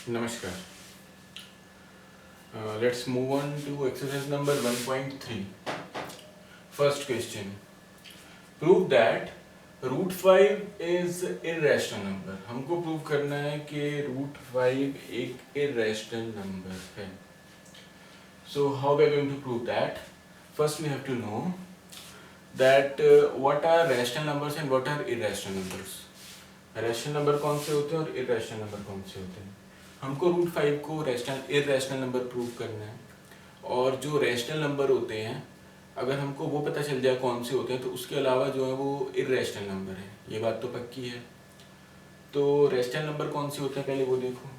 Namaskar. Let's move on to exercise number 1.3. First question. Prove that root 5 is irrational number. हमको prove करना है कि root 5 एक irrational number है. So how we are going to prove that? First we have to know that what are rational numbers and what are irrational numbers. Rational number कौन से होते हैं और इरेशनल नंबर कौन से होते हैं. हमको रूट 5 को इरेशनल नंबर प्रूव करना है. और जो रैशनल नंबर होते हैं अगर हमको वो पता चल जाए कौन से होते हैं तो उसके अलावा जो है वो इरेशनल नंबर है. ये बात तो पक्की है. तो रैशनल नंबर कौन से होते हैं पहले वो देखो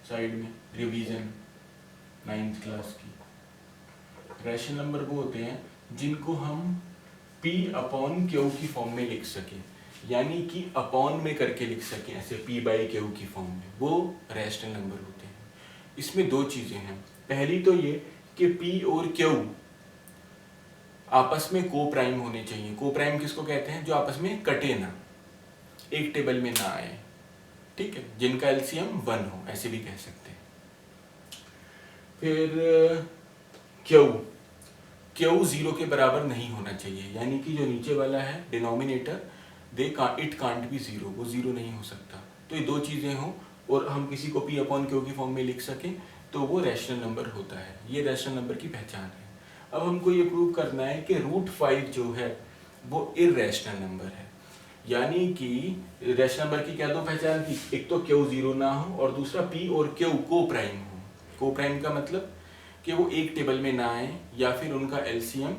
साइड में, रिवीजन 9th क्लास की. रैशनल नंबर वो होते हैं जिनको हम P अपॉन Q की फॉर्म में लिख सकें, यानी कि अपॉन में करके लिख सकें ऐसे P/Q की फॉर्म में. वो रैशनल नंबर होते हैं. इसमें दो चीजें हैं. पहली तो ये कि P और Q आपस में को प्राइम होने चाहिए. को प्राइम किसको कहते हैं? जो आपस में कटे ना, एक टेबल में ना आए. ठीक है, जिनका एलसीएम 1 हो, ऐसे भी कह सकते हैं. फिर Q 0 के बराबर नहीं होना चाहिए, यानी कि जो नीचे वाला है डिनोमिनेटर इट कांट बी 0, वो 0 नहीं हो सकता. तो ये दो चीजें हों और हम किसी को P अपॉन Q की फॉर्म में लिख सकें तो वो रैशनल नंबर होता है. ये रैशनल नंबर की पहचान है. अब हमको ये प्रूव करना है कि रूट 5 जो है वो इररेशनल नंबर है, यानी कि रैशनल नंबर की क्या दो पहचान थी? एक तो Q 0 ना हो और दूसरा P और Q को प्राइम हो. को प्राइम का मतलब कि वो एक टेबल में ना आए या फिर उनका एलसीएम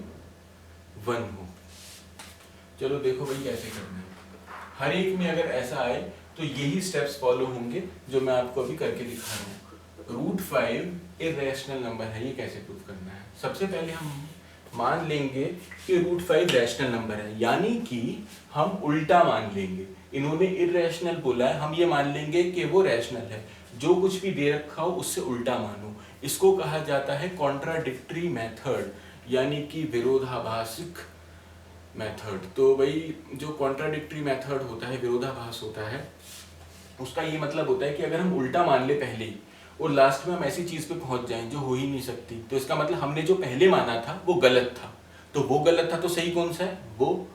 1 हो. चलो देखो भाई कैसे करना है. हर एक में अगर ऐसा आए तो यही स्टेप्स फॉलो होंगे जो मैं आपको अभी करके दिखा रहा हूँ. रूट 5 इररेशनल नंबर है, ये कैसे प्रूव करना है? सबसे पहले हम मान लेंगे कि रूट 5 रैशनल नंबर है, यानी कि हम उल्टा मान लेंगे. इन्होंने इररेशनल बोला है, हम ये मान लेंगे कि वो रैशनल है. जो कुछ भी दे रखा हो उससे उल्टा मानो. इसको कहा जाता है कॉन्ट्राडिक्टरी मेथड, यानी कि विरोधाभासिक मेथड. तो भाई जो कॉन्ट्राडिक्टरी मेथड होता है, विरोधाभास होता है, उसका ये मतलब होता है कि अगर हम उल्टा मान ले पहले ही और लास्ट में हम ऐसी चीज पे पहुंच जाएं जो हो ही नहीं सकती, तो इसका मतलब हमने जो पहले माना था वो गलत था. तो वो गलत था तो सही कौन सा है? वो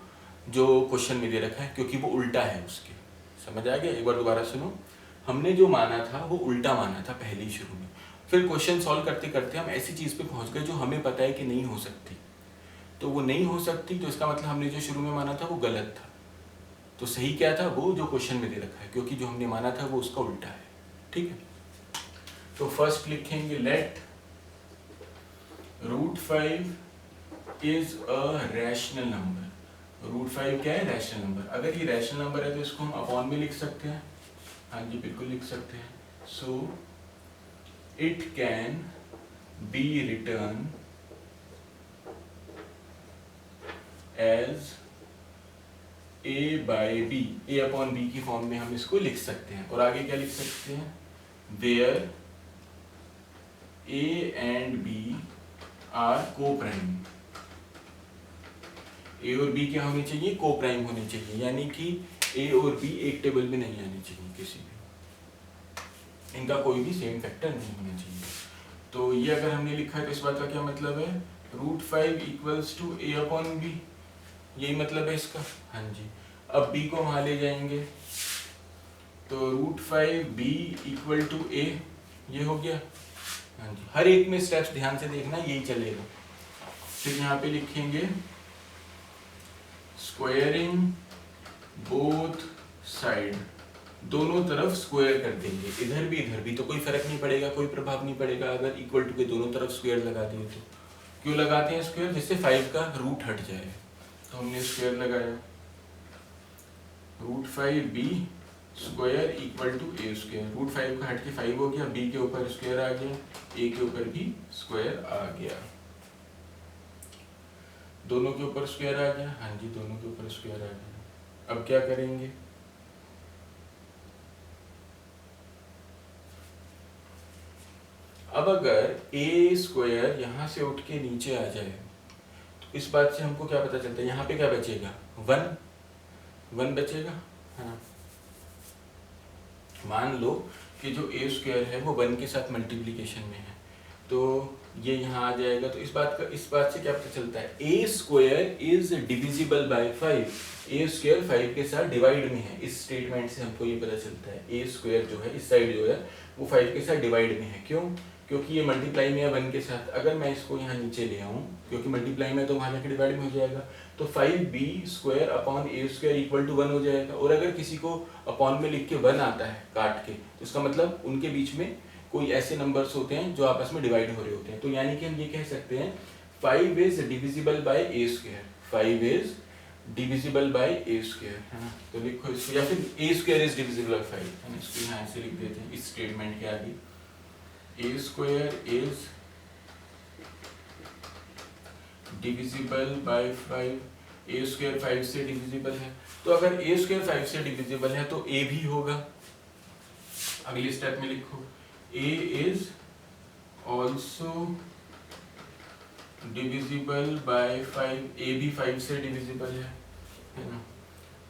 जो क्वेश्चन में दे रखा है, क्योंकि वो उल्टा है उसके. समझ आ गया? एक बार दोबारा सुनो. हमने जो माना था वो उल्टा माना था पहले ही शुरू में. फिर क्वेश्चन सॉल्व करते करते हम ऐसी चीज पे पहुंच गए जो हमें पता है कि नहीं हो सकती. तो वो नहीं हो सकती तो इसका मतलब हमने जो शुरू में माना था वो गलत था. तो सही क्या था? वो जो क्वेश्चन में दे रखा है, क्योंकि जो हमने माना था वो उसका उल्टा है. ठीक है, तो फर्स्ट लिखेंगे let root 5 is a rational number. Root 5 क्या है? Rational number. अगर ये रैशनल नंबर है तो इसको हम अपॉन में लिख सकते हैं. हाँ जी, बिल्कुल लिख सकते हैं. So it can be written as A/B. A upon B की फॉर्म में हम इसको लिख सकते हैं. और आगे क्या लिख सकते हैं? Where A and B are coprime. A और B क्या होनी चाहिए? को प्राइम होनी चाहिए, यानी कि A और B एक टेबल में नहीं आनी चाहिए किसी भी. इनका कोई भी सेम फैक्टर नहीं होना चाहिए. तो ये अगर हमने लिखा है तो इस बात का क्या मतलब है? Root 5 equals to A upon B. यही मतलब है इसका. हाँ जी. अब B को वहां ले जाएंगे तो root 5 B equal to A, ये हो गया. हाँ जी, हर एक में स्टेप्स ध्यान से देखना, यही चलेगा. फिर यहाँ पे लिखेंगे स्क्वायरिंग बोथ साइड. दोनों तरफ स्क्वायर कर देंगे, इधर भी तो कोई फर्क नहीं पड़ेगा, कोई प्रभाव नहीं पड़ेगा अगर इक्वल टू के दोनों तरफ स्क्वायर लगा दिए तो. क्यों लगाते हैं स्क्वायर? जिससे 5 का रूट हट जाए. तो हमने स्क्वायर लगाया. Root 5B square equal to A square. Root 5 का हट के 5 हो गया, B के ऊपर स्क्वायर आ गया, A के ऊपर भी स्क्वायर आ गया. दोनों के ऊपर स्क्वायर आ गया. हाँ जी, दोनों के ऊपर स्क्वायर आ गया. अब क्या करेंगे? अब अगर A स्क्वायर यहां से उठ के नीचे आ जाए तो इस बात से हमको क्या पता चलता है? यहाँ पे क्या बचेगा? 1 बचेगा. हाँ, मान लो कि जो ए स्क्वायर है वो 1 के साथ मल्टीप्लिकेशन में है, तो ये यहाँ आ जाएगा। तो इस बात से क्या पता चलता है, a square is divisible by 5, a square 5 के साथ डिवाइड में है। इस स्टेटमेंट से हमको ये पता चलता है ए स्क्वायर जो है इस साइड जो है वो 5 के साथ डिवाइड में है। क्यों? क्योंकि ये मल्टीप्लाई में है 1 के साथ। अगर मैं इसको यहाँ नीचे ले आऊँ, क्योंकि मल्टीप्लाई में तो वहाँ जाकर डिवाइड में हो जाएगा, तो 5b square upon a square equal to 1 हो जाएगा। और अगर किसी को अपॉन में लिख के 1 आता है काट के, तो इसका मतलब उनके बीच में कोई ऐसे नंबर्स होते हैं जो आपस में डिवाइड हो रहे होते हैं। तो यानी कि हम ये कह सकते हैं 5 is divisible bye A square, 5 is divisible bye A square, है ना। तो लिखो इसको, या फिर ए स्क्वायर इज डिविजिबल बाय 5, है ना। इसको यहाँ ऐसे लिख देते हैं इस स्टेटमेंट के आगे, a square is divisible by 5, a square 5 से डिविजिबल है। तो अगर ए स्क्वायर 5 से डिविजिबल है तो ए भी होगा। अगली स्टेप में लिखो a is also divisible by 5, a भी 5 से डिविजिबल है ना।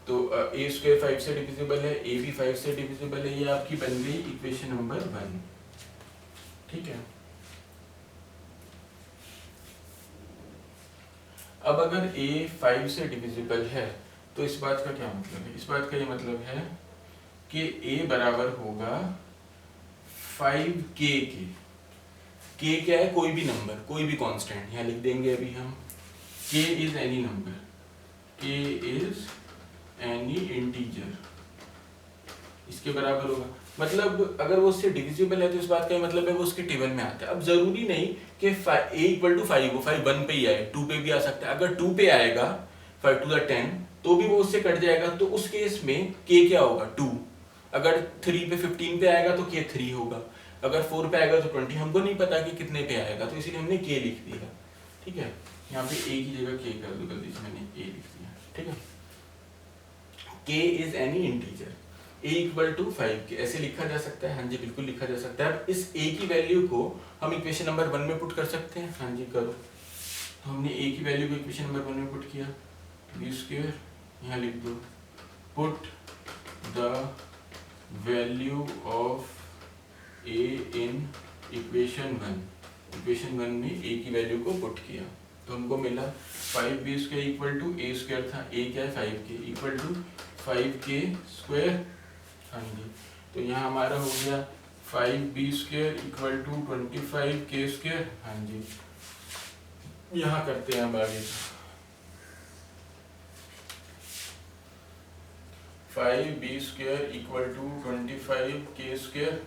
तो a स्क्वायर 5 से डिविजिबल है, a भी 5 से डिविजिबल है। ये आपकी बन गई इक्वेशन नंबर 1, ठीक है। अब अगर a 5 से डिविजिबल है तो इस बात का क्या मतलब है? इस बात का ये मतलब है कि a बराबर होगा 5k के। k क्या है? कोई भी नंबर, कोई भी कांस्टेंट, यहाँ लिख देंगे अभी हम। k is any number, k is any integer, इसके बराबर होगा। मतलब अगर वो उससे डिविजिबल है तो इस बात का मतलब है वो उसके टेबल में आता है। अब जरूरी नहीं कि a इक्वल टू 5 हो, 5 1 पे ही आए, 2 पे भी आ सकता है। अगर 2 पे आएगा 5 to the 10 तो भी वो उससे कट जाएगा। तो उस केस में k क्या होगा? 2। अगर 3 पे 15 पे आएगा तो k 3 होगा। अगर 4 पे आएगा तो 20। हमको नहीं पता कि कितने पे आएगा, तो इसीलिए हमने k लिख दिया, ठीक है। यहाँ पे a की जगह k कर दो, गलती से मैंने a लिख दिया, ठीक है। k is any integer, a equal to 5 के ऐसे लिखा जा सकता है। हाँ जी, बिल्कुल लिखा जा सकता है। अब इस a की वैल्यू को हम इक्वेशन नंबर 1 में पुट कर सकते हैं। हाँ जी, करो। तो हमने a की वैल्यू को इक्वेशन नंबर 1 में पुट किया, b स्क्वायर यहाँ लिख दो, put the value of a in equation 1। Equation 1 में a की वैल्यू को पुट किया तो हमको मिला 5b square equal to a square था, a क्या है 5k, equal to 5k square. हाँ जी, तो यहाँ हमारा हो गया 5b square equal to 25k square. हाँ जी, यहाँ करते हैं अब आगे। 5b square equal to 25k square.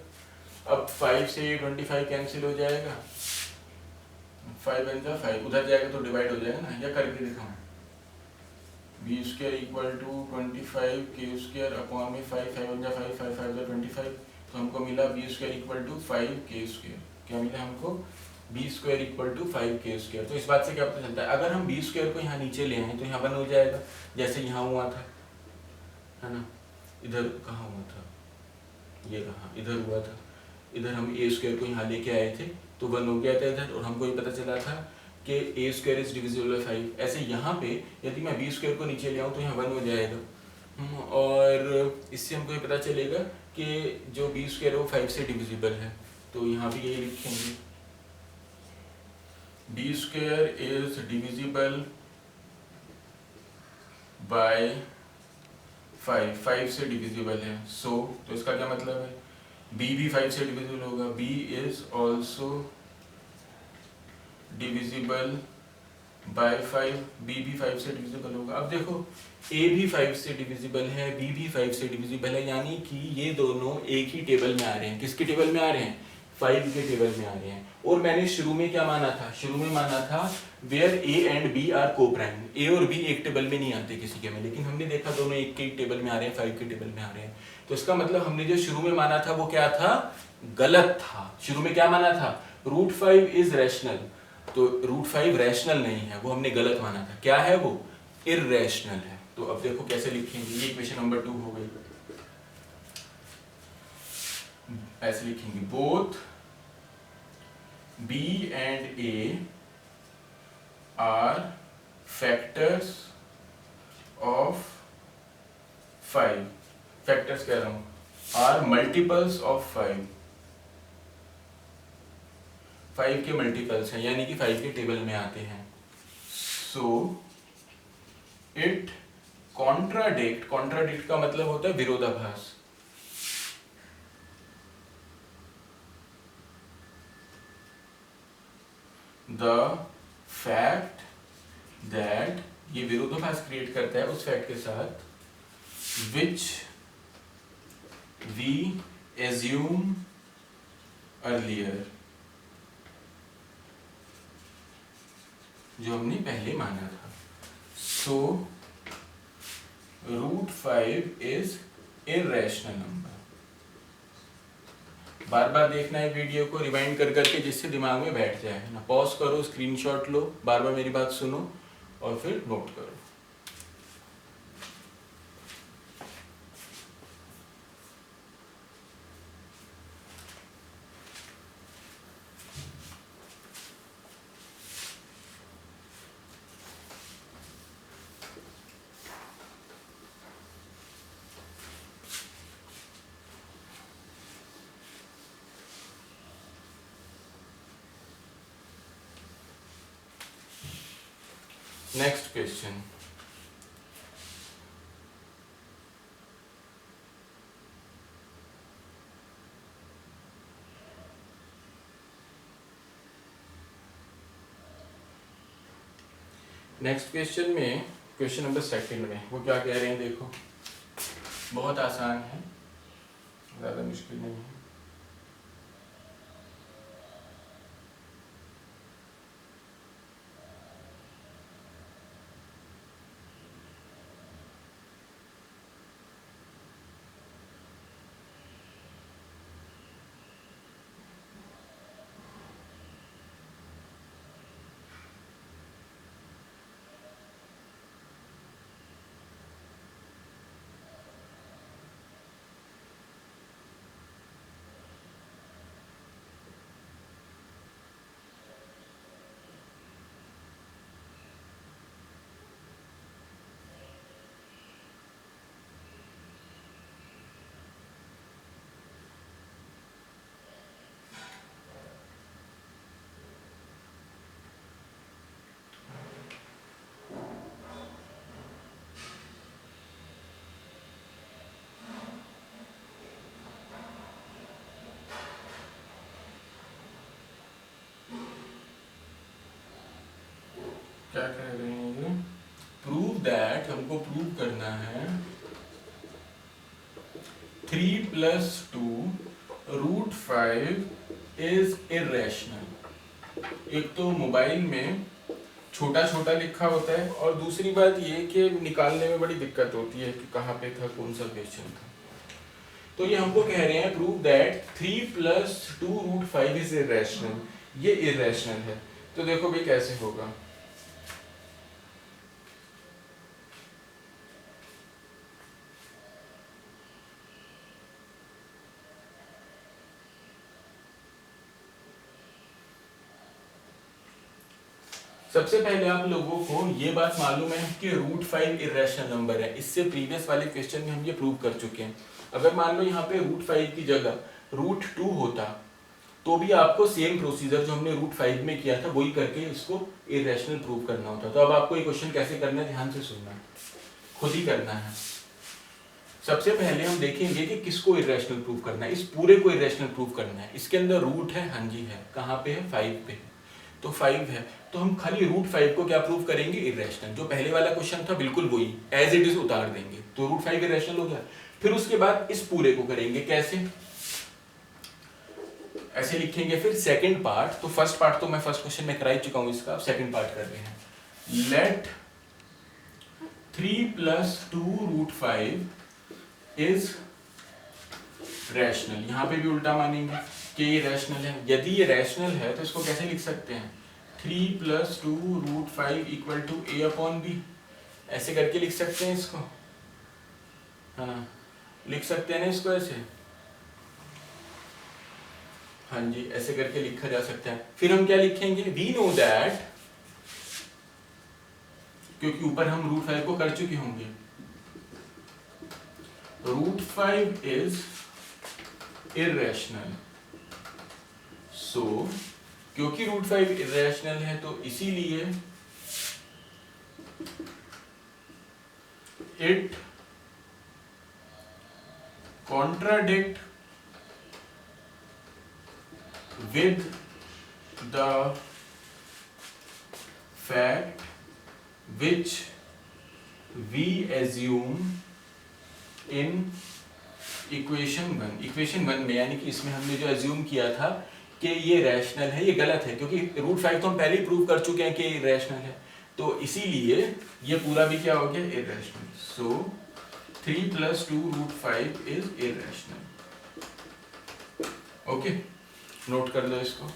अब 5 से 25 कैंसिल हो जाएगा, 5 बन जा 5, उधर जाएगा तो डिवाइड हो जाएगा ना, या करके दिखाऊं। b square equal to 25k square upon में 5 बन जा 5, 5 5 25, तो हमको मिला b square equal to 5k square. क्या मिला हमको? b square equal to 5k square. तो इस बात से क्या पता चलता है, अगर हम b स्क्वायर को यहाँ नीचे ले आए तो यहाँ 1 हो जाएगा, जैसे यहाँ हुआ था, है ना। इधर कहाँ हुआ था? ये कहाँ, इधर हुआ था। इधर हम a स्क्वायर को यहाँ लेके आए थे तो 1 हो गया था इधर, और हमको ये पता चला था कि a square is divisible by 5। ऐसे यहाँ पे यदि मैं b स्क्वायर को नीचे ले आऊँ तो यहाँ 1 हो जाएगा, और इससे हमको ये पता चलेगा कि जो b स्क्वायर है वो 5 से डिविजिबल है। तो यहाँ भी यही लिखेंगे, b square is divisible by 5 से डिविजिबल है। तो इसका क्या मतलब है? b भी 5 से डिविजिबल होगा, b is also divisible by 5, b भी 5 से डिविजिबल होगा। अब देखो a भी 5 से डिविजिबल है, b भी 5 से डिविजिबल है, यानी कि ये दोनों एक ही टेबल में आ रहे हैं। किसके टेबल में आ रहे हैं? 5 के टेबल में आ रहे हैं। और मैंने शुरू में क्या माना था? शुरू में माना था where a and b are coprime, a और b एक टेबल में नहीं आते किसी के में, लेकिन हमने देखा दोनों एक के टेबल में आ रहे हैं, 5 के टेबल में आ रहे हैं। तो इसका मतलब हमने जो शुरू में माना था वो क्या था? गलत था। शुरू में क्या माना था? √5 इज रैशनल, तो √5 रैशनल नहीं है, वो हमने गलत माना था। क्या है वो? इररेशनल है। तो अब देखो कैसे लिखेंगे, ये इक्वेशन नंबर 2 हो गई। ऐसे लिखेंगे, both b and a are factors of 5। Factors कह रहा हूँ, आर मल्टीपल्स ऑफ 5, 5 के मल्टीपल्स हैं, यानी कि 5 के टेबल में आते हैं। सो इट कॉन्ट्राडिक्ट, कॉन्ट्राडिक्ट का मतलब होता है विरोधाभास, द फैक्ट दैट, ये विरोधाभास क्रिएट करता है उस फैक्ट के साथ, विच वी एज्यूम अर्लियर, जो हमने पहले माना था। सो √5 इज इररेशनल नंबर। बार बार देखना है वीडियो को रिवाइंड कर करके, जिससे दिमाग में बैठ जाए ना। पॉज करो, स्क्रीनशॉट लो, बार बार मेरी बात सुनो और फिर नोट करो। नेक्स्ट क्वेश्चन, नेक्स्ट क्वेश्चन में, क्वेश्चन नंबर 2 में वो क्या कह रहे हैं देखो, बहुत आसान है, ज़्यादा मुश्किल नहीं है। क्या कह रहे हैं ये, प्रूव दैट, हमको प्रूव करना है 3 + 2 √5 इज इररेशनल। एक तो मोबाइल में छोटा छोटा लिखा होता है, और दूसरी बात ये कि निकालने में बड़ी दिक्कत होती है कि कहाँ पे था, कौन सा क्वेश्चन था। तो ये हमको कह रहे हैं प्रूव दैट 3 + 2 √5 इज इररेशनल, ये इररेशनल है। तो देखो भाई कैसे होगा, सबसे पहले आप लोगों को ये बात मालूम है कि √5 इररेशनल नंबर है। इससे प्रीवियस वाले क्वेश्चन में हम ये प्रूव कर चुके हैं। अगर मान लो यहाँ पे √5 की जगह √2 होता, तो भी आपको सेम प्रोसीजर जो हमने √5 में किया था वही करके इसको इररेशनल प्रूव करना होता। तो अब आपको ये क्वेश्चन कैसे करना है, ध्यान से सुनना, खुद ही करना है। सबसे पहले हम देखेंगे कि किसको इररेशनल प्रूव करना है। इस पूरे को इररेशनल प्रूव करना है। इसके अंदर रूट है, हाँ जी है, कहाँ पे है, 5 पे है, तो 5 है। तो हम खाली √5 को क्या प्रूव करेंगे, इररेशनल। जो पहले वाला क्वेश्चन था बिल्कुल वही एज इट इज उतार देंगे, तो √5 इररेशनल हो गया। फिर उसके बाद इस पूरे को करेंगे, कैसे, ऐसे लिखेंगे। फिर सेकंड पार्ट, तो फर्स्ट पार्ट तो मैं फर्स्ट क्वेश्चन में करा ही चुका हूं इसका, सेकंड पार्ट कर रहे हैं। Let 3 + 2 √5 is rational. यहां पे भी उल्टा मानेंगे कि ये रैशनल है। यदि ये रैशनल है तो इसको कैसे लिख सकते हैं, 3 + 2 √5 = a/b, ऐसे करके लिख सकते हैं इसको, हाँ लिख सकते हैं ना इसको ऐसे, हाँ जी ऐसे करके लिखा जा सकता है। फिर हम क्या लिखेंगे, वी नो दैट, क्योंकि ऊपर हम √5 को कर चुके होंगे, √5 इज इर्रेशनल। सो क्योंकि √5 इर्रेशनल है तो इसीलिए it contradict with the fact which we assume in equation 1 में, यानी कि इसमें हमने जो एज्यूम किया था कि ये रैशनल है, ये गलत है, क्योंकि √5 तो हम पहले ही प्रूव कर चुके हैं कि ये रैशनल है, तो इसीलिए ये पूरा भी क्या हो गया, irrational. So 3 + 2 √5 is irrational. Okay, note कर लो इसको।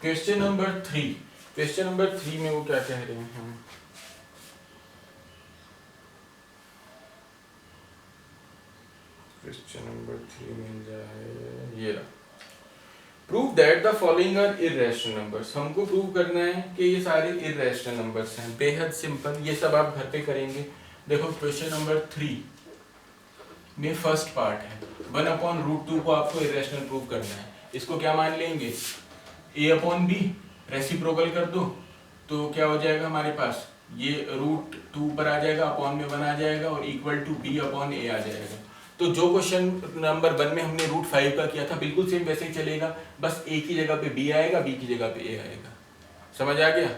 क्वेश्चन नंबर 3, क्वेश्चन नंबर 3 में वो क्या कह रहे हैं, क्वेश्चन नंबर 3 मिल जाए, ये रहा। Prove that the following are irrational numbers. हमको प्रूव करना है कि ये सारे इर्रेशनल नंबर्स हैं। बेहद सिंपल, ये सब आप घर पे करेंगे। देखो क्वेश्चन नंबर 3 में फर्स्ट पार्ट है 1/√2 को आपको इर्रेशनल प्रूव करना है। इसको क्या मान लेंगे, a/b, रेसिप्रोकल कर दो तो क्या हो जाएगा हमारे पास, ये √2 पर आ जाएगा, अपॉन में 1 आ जाएगा और इक्वल टू b/a आ जाएगा। तो जो क्वेश्चन नंबर 1 में हमने √5 का किया था बिल्कुल सेम वैसे ही चलेगा, बस a की जगह पे b आएगा, b की जगह पे a आएगा। समझ आ गया,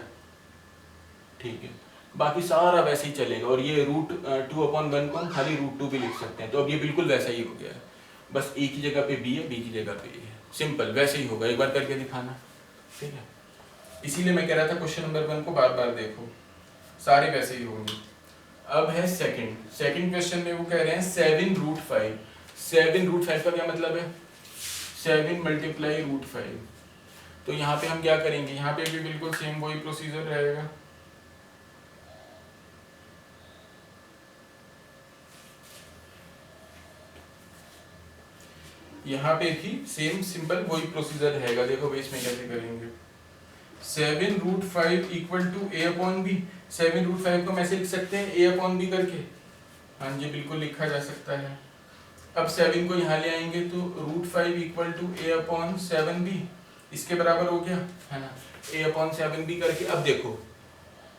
ठीक है। बाकी सारा वैसे ही चलेगा, और ये √2/1 को हम खाली √2 भी लिख सकते हैं। तो अब ये बिल्कुल वैसा ही हो गया है, बस a की जगह पे b है, b की जगह पे a है। सिंपल, वैसे ही होगा, एक बार करके दिखाना, ठीक है। इसीलिए मैं कह रहा था क्वेश्चन नंबर 1 को बार बार देखो, सारे वैसे ही होंगे। अब है सेकंड क्वेश्चन में वो कह रहे हैं 7√5। 7√5 का क्या मतलब है, 7 × √5। तो यहाँ पे हम क्या करेंगे, यहाँ पे भी बिल्कुल सेम वही प्रोसीजर रहेगा। यहाँ पे भी सेम सिंपल वही प्रोसीजर रहेगा। देखो भाई इसमें कैसे करेंगे, 7√5 = a/b। 7√5 को हम ऐसे लिख सकते हैं a/b करके, हाँ जी बिल्कुल लिखा जा सकता है। अब 7 को यहाँ ले आएंगे तो √5 = a/7b, इसके बराबर हो गया है ना, a/7b करके। अब देखो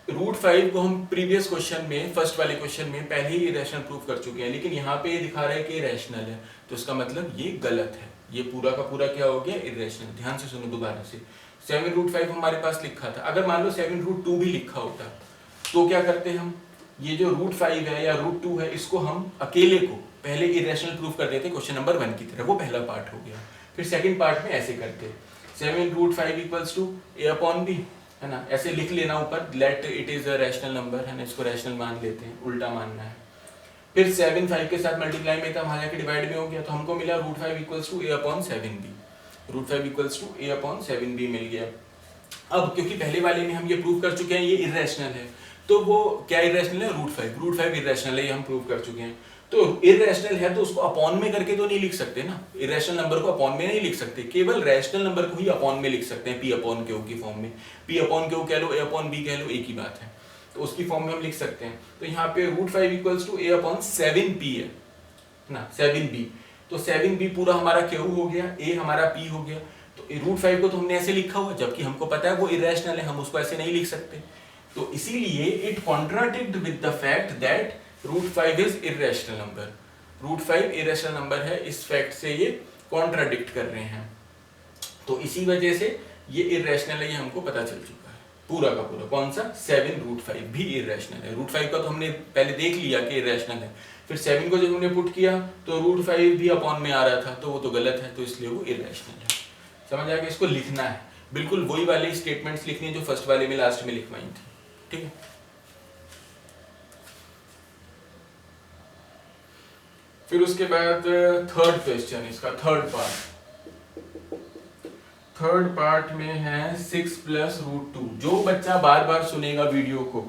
√5 को हम प्रीवियस क्वेश्चन में, फर्स्ट वाले क्वेश्चन में पहले ही इरेशनल प्रूफ कर चुके हैं, लेकिन यहाँ पे ये दिखा रहा है कि रैशनल है, तो इसका मतलब ये गलत है, ये पूरा का पूरा क्या हो गया, इरेशनल। ध्यान से सुनो दोबारा से, 7√5 हमारे पास लिखा था, अगर मान लो 7√2 भी लिखा होता तो क्या करते हम, ये जो √5 है या √2 है, इसको हम अकेले को पहले इरेशनल प्रूफ कर देते क्वेश्चन नंबर 1 की तरह, वो पहला पार्ट हो गया। फिर सेकंड पार्ट में ऐसे करते 7√5 = a/b, है ना, ऐसे लिख लेना ऊपर, let it is a rational number, है ना, इसको रैशनल मान लेते हैं, उल्टा मानना है। फिर 7 5 के साथ मल्टीप्लाई में था, वहां जाके डिवाइड में हो गया, तो हमको मिला √5 = a/7b। √5 = a/7b मिल गया। अब क्योंकि पहले वाले में हम ये प्रूव कर चुके हैं ये इरेशनल है, तो वो क्या इरेशनल है, √5 इरेशनल है, ये हम प्रूव कर चुके हैं। तो इरेशनल है तो उसको अपॉन में करके तो नहीं लिख सकते ना, इरेशनल नंबर को अपॉन में नहीं लिख सकते, केवल रैशनल नंबर को ही अपॉन में लिख सकते हैं, p/q की फॉर्म में। p/q कह लो, a/b कह लो, एक ही बात है, तो उसकी फॉर्म में हम लिख सकते हैं। तो यहाँ पे √5 = a/7p है ना, 7b, तो 7b पूरा हमारा q हो गया, a हमारा p हो गया। तो √5 को तो हमने ऐसे लिखा हुआ, जबकि हमको पता है वो इरेशनल है, हम उसको ऐसे नहीं लिख सकते। तो इसीलिए it contradict with the fact that √5 is irrational number. √5 irrational number है, इस फैक्ट से ये कॉन्ट्राडिक्ट कर रहे हैं, तो इसी वजह से ये इरेशनल है, ये हमको पता चल चुका है पूरा का पूरा। कौन सा, 7√5 भी इरेशनल है। √5 का तो हमने पहले देख लिया कि इरेशनल है, फिर 7 को जब हमने पुट किया तो √5 भी अपॉन में आ रहा था, तो वो तो गलत है, तो इसलिए वो इरेशनल है। समझ आ गया, इसको लिखना है, बिल्कुल वही वाले स्टेटमेंट्स लिखनी है जो फर्स्ट वाले में लास्ट में लिखवाई थी, ठीक है। फिर उसके बाद थर्ड क्वेश्चन, इसका थर्ड पार्ट में है 6 + √2। जो बच्चा बार बार सुनेगा वीडियो को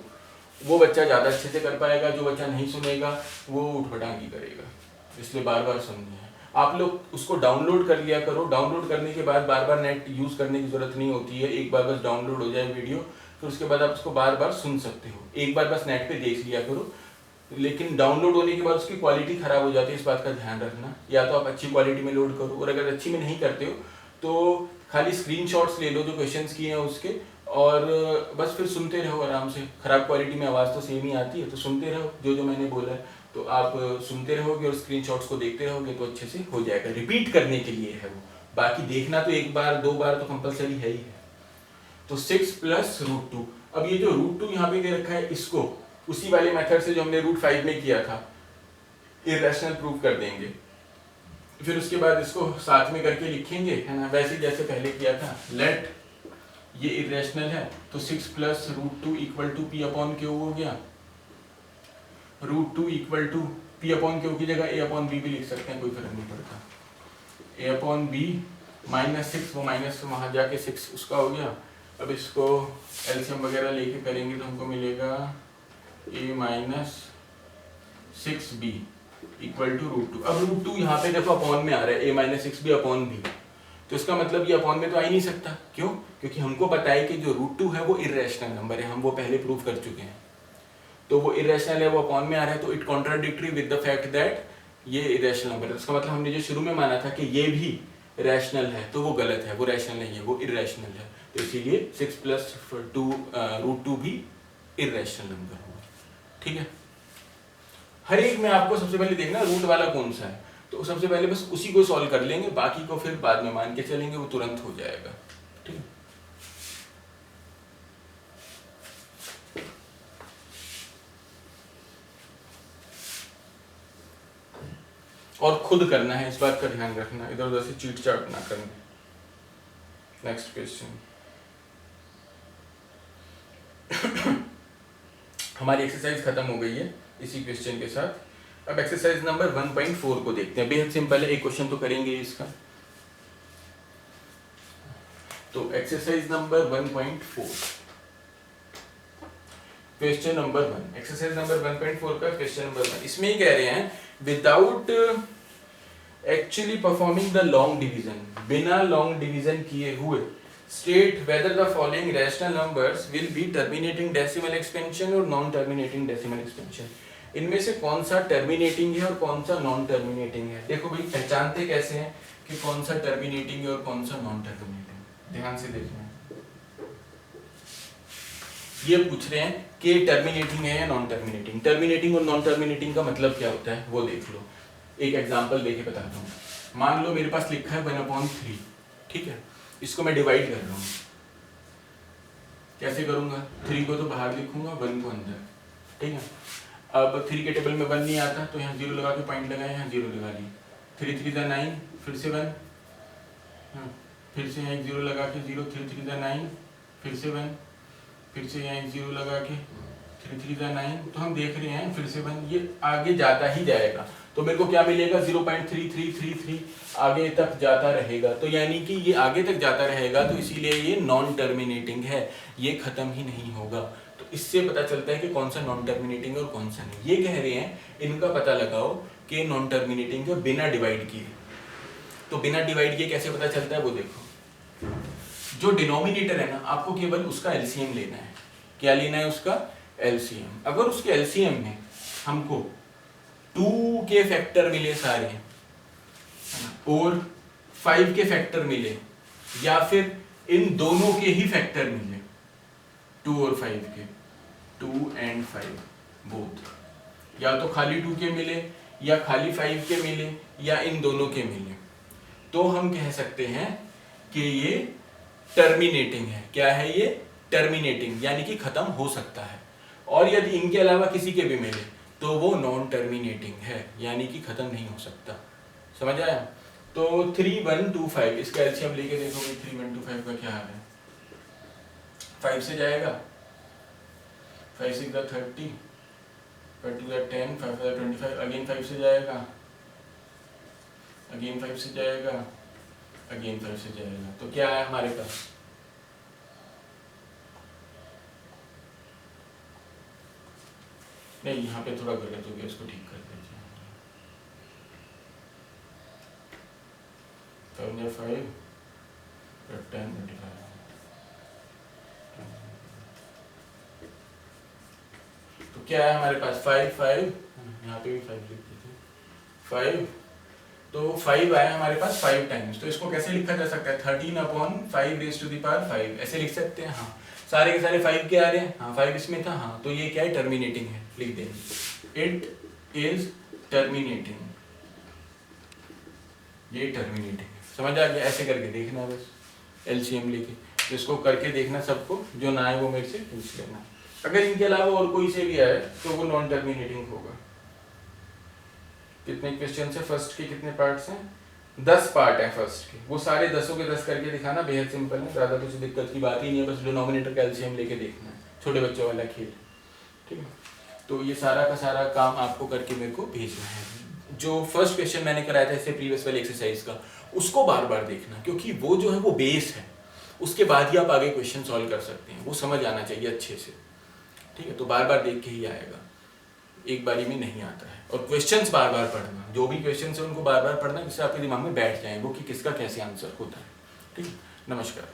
वो बच्चा ज्यादा अच्छे से कर पाएगा, जो बच्चा नहीं सुनेगा वो उठपटांगी करेगा, इसलिए बार बार सुननी है। आप लोग उसको डाउनलोड कर लिया करो। डाउनलोड करने के बाद बार बार नेट यूज़ करने की ज़रूरत नहीं होती है, एक बार बस डाउनलोड हो जाए वीडियो, फिर उसके बाद आप उसको बार बार सुन सकते हो। एक बार बस नेट पे देख लिया करो, लेकिन डाउनलोड होने के बाद उसकी क्वालिटी ख़राब हो जाती है, इस बात का ध्यान रखना। या तो आप अच्छी क्वालिटी में लोड करो, और अगर अच्छी में नहीं करते हो तो खाली स्क्रीनशॉट्स ले लो जो क्वेश्चंस किए हैं उसके, और बस फिर सुनते रहो आराम से। ख़राब क्वालिटी में आवाज़ तो सेम ही आती है, तो सुनते रहो जो जो मैंने बोला है, तो आप सुनते रहोगे और स्क्रीनशॉट्स को देखते रहोगे तो अच्छे से हो जाएगा। रिपीट करने के लिए है वो, बाकी देखना तो एक बार दो बार तो कंपलसरी है ही है। तो 6 प्लस √2, अब ये जो √2 यहाँ पे दे रखा है, इसको उसी वाले मेथड से जो हमने √5 में किया था इरेशनल प्रूव कर देंगे, फिर उसके बाद इसको साथ में करके लिखेंगे, है ना, वैसे जैसे पहले किया था। लेट ये इरेशनल है तो 6 plus √2 equal to p upon q हो गया। √2 equal to p upon q की जगह ए अपॉन बी भी लिख सकते हैं, कोई फर्क नहीं पड़ता। ए अपॉन बी -6, वो माइनस वहाँ जाके 6 उसका हो गया। अब इसको एलसीएम वगैरह लेके करेंगे तो हमको मिलेगा a - 6b इक्वल टू √2। अब √2 यहाँ पे देखो अपॉन में आ रहा है, a - 6b अपॉन b, तो इसका मतलब ये अपॉन में तो आ ही नहीं सकता। क्यों? क्योंकि हमको पता है कि जो √2 है वो इरेशनल नंबर है, हम वो पहले प्रूव कर चुके हैं। तो वो इरेशनल है, वो अपॉन में आ रहा है, तो it contradictory with the fact that ये इरेशनल नंबर है। इसका मतलब हमने जो शुरू में माना था कि ये भी रैशनल है, तो वो गलत है, वो रैशनल नहीं है, वो इरेशनल है। तो इसीलिए 6 प्लस √2 भी इरेशनल नंबर होगा। ठीक है, हर एक में आपको सबसे पहले देखना रूट वाला कौन सा है, तो सबसे पहले बस उसी को सॉल्व कर लेंगे, बाकी को फिर बाद में मान के चलेंगे, वो तुरंत हो जाएगा। ठीक है, और खुद करना है, इस बात का ध्यान रखना, इधर उधर से चीट चाट ना करना। नेक्स्ट क्वेश्चन हमारी एक्सरसाइज खत्म हो गई है इसी क्वेश्चन के साथ। अब एक्सरसाइज नंबर 1.4 को देखते हैं, बेहद सिंपल है, एक क्वेश्चन तो करेंगे इसका। तो exercise number 1.4, question number 1, exercise number 1.4 का क्वेश्चन नंबर 1, इसमें ही कह रहे हैं without actually performing the long division, बिना लॉन्ग डिवीजन किए हुए state whether the following rational numbers will be terminating decimal expansion और नॉन टर्मिनेटिंग डेसिमल एक्सपेंशन। इनमें से कौन सा टर्मिनेटिंग है और कौन सा नॉन टर्मिनेटिंग है। देखो भाई, पहचानते कैसे हैं कि कौन सा टर्मिनेटिंग है और कौन सा नॉन टर्मिनेटिंग, ध्यान से देखना। ये पूछ रहे हैं कि टर्मिनेटिंग है या नॉन टर्मिनेटिंग। टर्मिनेटिंग और नॉन टर्मिनेटिंग का मतलब क्या होता है वो देख लो, एक एग्जांपल देके बताता हूँ। मान लो मेरे पास लिखा है 1/3, ठीक है, इसको मैं डिवाइड कर रहा हूँ। कैसे करूंगा? 3 को तो बाहर लिखूंगा, 1 को अंदर, ठीक है। अब 3 के टेबल में 1 नहीं आता, तो यहाँ 0 लगा के पॉइंट लगाए, यहाँ 0 लगा ली। 3 3 × 9, फिर से 1, फिर से यहाँ एक 0 लगा के 0, 3 3 × 9, फिर से 1, फिर से यहाँ एक 0 लगा के 3 3 × 9, तो हम देख रहे हैं फिर से 1, ये आगे जाता ही जाएगा। तो मेरे को क्या मिलेगा? 0.3333 आगे तक जाता रहेगा। तो यानी कि ये आगे तक जाता रहेगा, तो इसीलिए ये नॉन टर्मिनेटिंग है, ये खत्म ही नहीं होगा। तो इससे पता चलता है कि कौन सा नॉन टर्मिनेटिंग है और कौन सा नहीं। ये कह रहे हैं इनका पता लगाओ कि नॉन टर्मिनेटिंग है बिना डिवाइड किए। तो बिना डिवाइड किए कैसे पता चलता है वो देखो। जो डिनोमिनेटर है ना, आपको केवल उसका एलसीएम लेना है। क्या लेना है? उसका एलसीएम। अगर उसके एलसीएम में हमको 2 के फैक्टर मिले सारे और 5 के फैक्टर मिले, या फिर इन दोनों के ही फैक्टर मिले, 2 और 5 के, 2 and 5 बोथ, या तो खाली 2 के मिले या खाली 5 के मिले या इन दोनों के मिले, तो हम कह सकते हैं कि ये टर्मिनेटिंग है। क्या है ये? टर्मिनेटिंग, यानी कि खत्म हो सकता है। और यदि इनके अलावा किसी के भी मिले तो वो नॉन टर्मिनेटिंग है, यानी कि खत्म नहीं हो सकता। समझ आया? तो 3 1 2 5, इसका एलसीएम लेके देखो भाई, 3 1 2 5 का क्या हाल है। 5 से जाएगा, 5 6 30, 5 2 10, 5 25, अगेन 5 से जाएगा, अगेन 5 से जाएगा, अगेन 5 से जाएगा। तो क्या है हमारे पास? नहीं, यहाँ पे थोड़ा गलत हो गया, इसको ठीक कर दीजिए। 7 या 5 10 तो क्या है हमारे पास 5 यहाँ पे भी 5 लिख दीजिए 5 तो 5 आया हमारे पास 5 टाइम्स। तो इसको कैसे लिखा जा सकता है 13/5 ऐसे लिख सकते हैं। हाँ सारे के सारे 5 के आ रहे हैं। हाँ 5 इसमें था। हाँ तो ये क्या है टर्मिनेटिंग है, लिख देंगे इट इज टर्मिनेटिंग, ये टर्मिनेटिंग है। समझ आ गया? ऐसे करके देखना बस एलसीएम लेके। तो इसको करके देखना सबको, जो ना आए वो मेरे से पूछ लेना। अगर इनके अलावा और कोई से भी आए तो वो नॉन टर्मिनेटिंग होगा। कितने क्वेश्चन है फर्स्ट के, कितने पार्ट्स हैं? 10 पार्ट है फर्स्ट के। वो सारे 10 के 10 करके दिखाना बेहद सिंपल है, ज़्यादा कुछ दिक्कत की बात ही नहीं है। बस डिनोमिनेटर का एलसीएम लेके देखना है, छोटे बच्चों वाला खेल। ठीक है, तो ये सारा का सारा काम आपको करके मेरे को भेजना है। जो फर्स्ट क्वेश्चन मैंने कराया था इससे प्रीवियस वाले एक्सरसाइज का, उसको बार बार देखना, क्योंकि वो जो है वो बेस है। उसके बाद ही आप आगे क्वेश्चन सॉल्व कर सकते हैं, वो समझ आना चाहिए अच्छे से। ठीक है, तो बार बार देख के ही आएगा, एक बारी में नहीं आता है। और क्वेश्चंस बार बार पढ़ना, जो भी क्वेश्चंस है उनको बार बार पढ़ना, जिससे आपके दिमाग में बैठ जाए वो कि किसका कैसे आंसर होता है। ठीक है, नमस्कार।